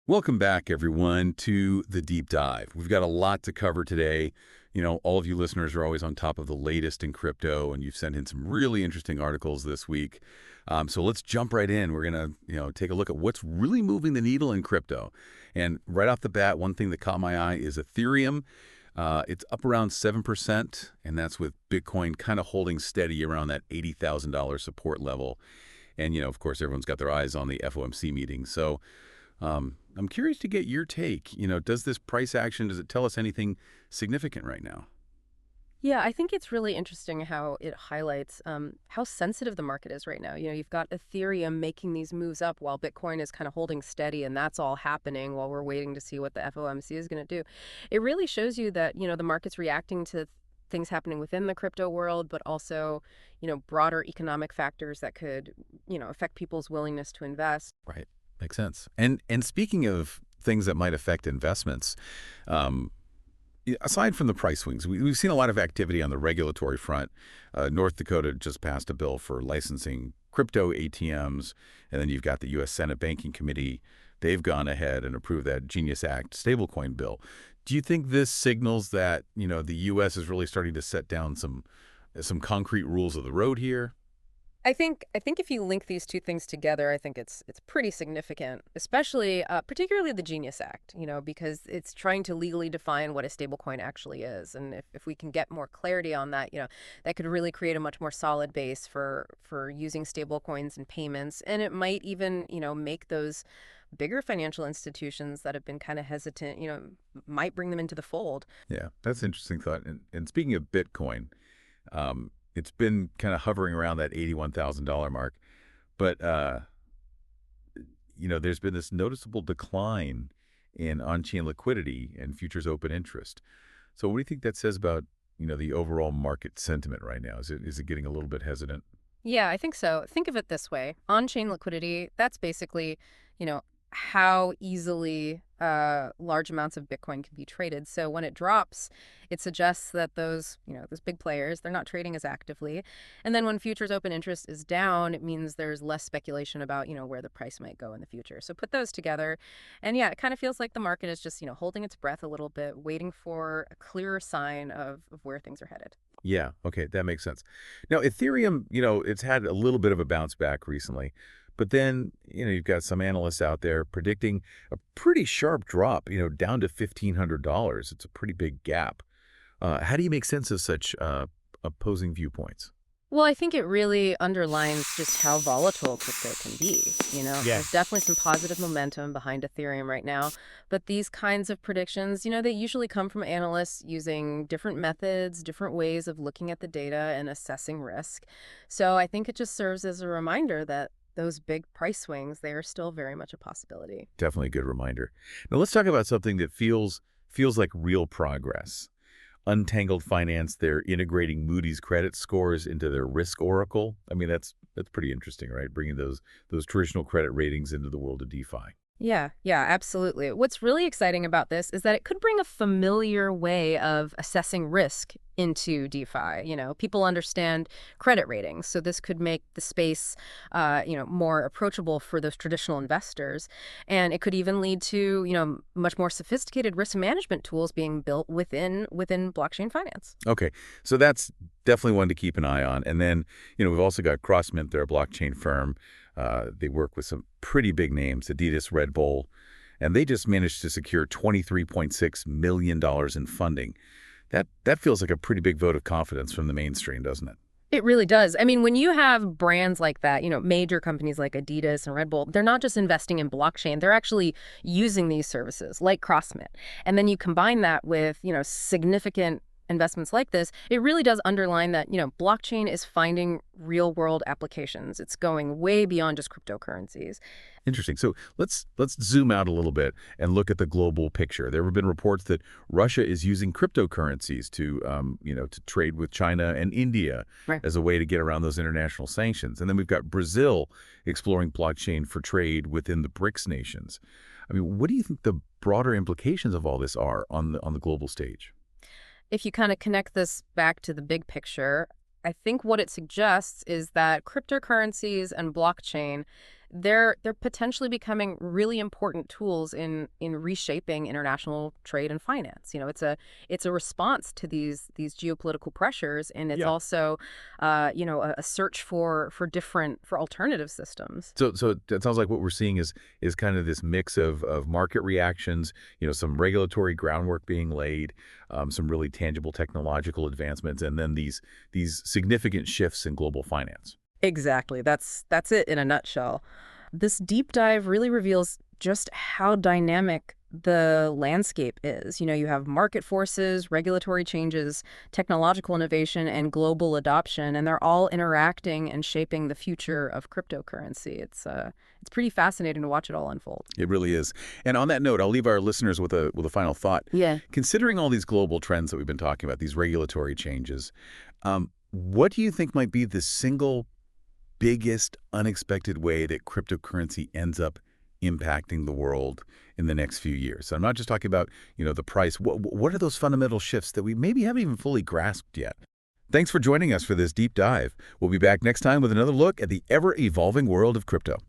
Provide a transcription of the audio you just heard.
Welcome back, everyone, to the deep dive. We've got a lot to cover today. All of you listeners are always on top of the latest in crypto, and you've sent in some really interesting articles this week. So let's jump right in. We're going to, take a look at what's really moving the needle in crypto. And right off the bat, one thing that caught my eye is Ethereum. It's up around 7%, and that's with Bitcoin kind of holding steady around that $80,000 support level. And, of course, everyone's got their eyes on the FOMC meeting. So I'm curious to get your take. Does this price action, does it tell us anything significant right now? Yeah, I think it's really interesting how it highlights how sensitive the market is right now. You've got Ethereum making these moves up while Bitcoin is kind of holding steady, and that's all happening while we're waiting to see what the FOMC is going to do. It really shows you that, the market's reacting to things happening within the crypto world, but also, broader economic factors that could, affect people's willingness to invest. Right. Makes sense. And speaking of things that might affect investments, um, aside from the price swings, we've seen a lot of activity on the regulatory front. North Dakota just passed a bill for licensing crypto ATMs, and then you've got the U.S. Senate Banking Committee. They've gone ahead and approved that Genius Act stablecoin bill. Do you think this signals that, the U.S. is really starting to set down some concrete rules of the road here? I think if you link these two things together, I think it's pretty significant, especially particularly the Genius Act, because it's trying to legally define what a stablecoin actually is. And if we can get more clarity on that, that could really create a much more solid base for using stablecoins and payments. And it might even, make those bigger financial institutions that have been kind of hesitant, might bring them into the fold. Yeah, that's an interesting thought. And speaking of Bitcoin, it's been kind of hovering around that $81,000 mark. But, there's been this noticeable decline in on-chain liquidity and futures open interest. So what do you think that says about, the overall market sentiment right now? Is it getting a little bit hesitant? Yeah, I think so. Think of it this way. On-chain liquidity, that's basically, how easily large amounts of Bitcoin can be traded. So when it drops, it suggests that those big players, they're not trading as actively. And then when futures open interest is down, it means there's less speculation about, where the price might go in the future. So put those together. And yeah, it kind of feels like the market is just, holding its breath a little bit, waiting for a clearer sign of where things are headed. Yeah, okay, that makes sense. Now, Ethereum, it's had a little bit of a bounce back recently, but then, you've got some analysts out there predicting a pretty sharp drop, down to $1,500. It's a pretty big gap. How do you make sense of such opposing viewpoints? Well, I think it really underlines just how volatile crypto can be. Yeah. There's definitely some positive momentum behind Ethereum right now, but these kinds of predictions, they usually come from analysts using different methods, different ways of looking at the data and assessing risk. So I think it just serves as a reminder that those big price swings, they are still very much a possibility. Definitely a good reminder. Now let's talk about something that feels like real progress. Untangled Finance, they're integrating Moody's credit scores into their risk oracle. I mean, that's pretty interesting, right? Bringing those traditional credit ratings into the world of DeFi. Yeah, absolutely. What's really exciting about this is that it could bring a familiar way of assessing risk into DeFi. People understand credit ratings, so this could make the space, more approachable for those traditional investors, and it could even lead to, much more sophisticated risk management tools being built within blockchain finance. Okay, so that's definitely one to keep an eye on. And then, we've also got CrossMint, they're a blockchain firm. They work with some pretty big names, Adidas, Red Bull, and they just managed to secure $23.6 million in funding. That feels like a pretty big vote of confidence from the mainstream, doesn't it? It really does. I mean, when you have brands like that, major companies like Adidas and Red Bull, they're not just investing in blockchain, they're actually using these services like CrossMint. And then you combine that with, significant investments like this, it really does underline that, blockchain is finding real world applications. It's going way beyond just cryptocurrencies. Interesting. So let's zoom out a little bit and look at the global picture. There have been reports that Russia is using cryptocurrencies to trade with China and India Right. as a way to get around those international sanctions. And then we've got Brazil exploring blockchain for trade within the BRICS nations. I mean, what do you think the broader implications of all this are on the global stage? If you kind of connect this back to the big picture, I think what it suggests is that cryptocurrencies and blockchain, they're potentially becoming really important tools in reshaping international trade and finance. It's a response to these geopolitical pressures, and it's Yeah. also a search for alternative systems. So that sounds like what we're seeing is kind of this mix of market reactions, some regulatory groundwork being laid, some really tangible technological advancements, and then these significant shifts in global finance. Exactly. That's it in a nutshell. This deep dive really reveals just how dynamic the landscape is. You have market forces, regulatory changes, technological innovation, and global adoption, and they're all interacting and shaping the future of cryptocurrency. It's pretty fascinating to watch it all unfold. It really is. And on that note, I'll leave our listeners with a final thought. Yeah. Considering all these global trends that we've been talking about, these regulatory changes, what do you think might be the single biggest unexpected way that cryptocurrency ends up impacting the world in the next few years? So I'm not just talking about, the price. What are those fundamental shifts that we maybe haven't even fully grasped yet? Thanks for joining us for this deep dive. We'll be back next time with another look at the ever-evolving world of crypto.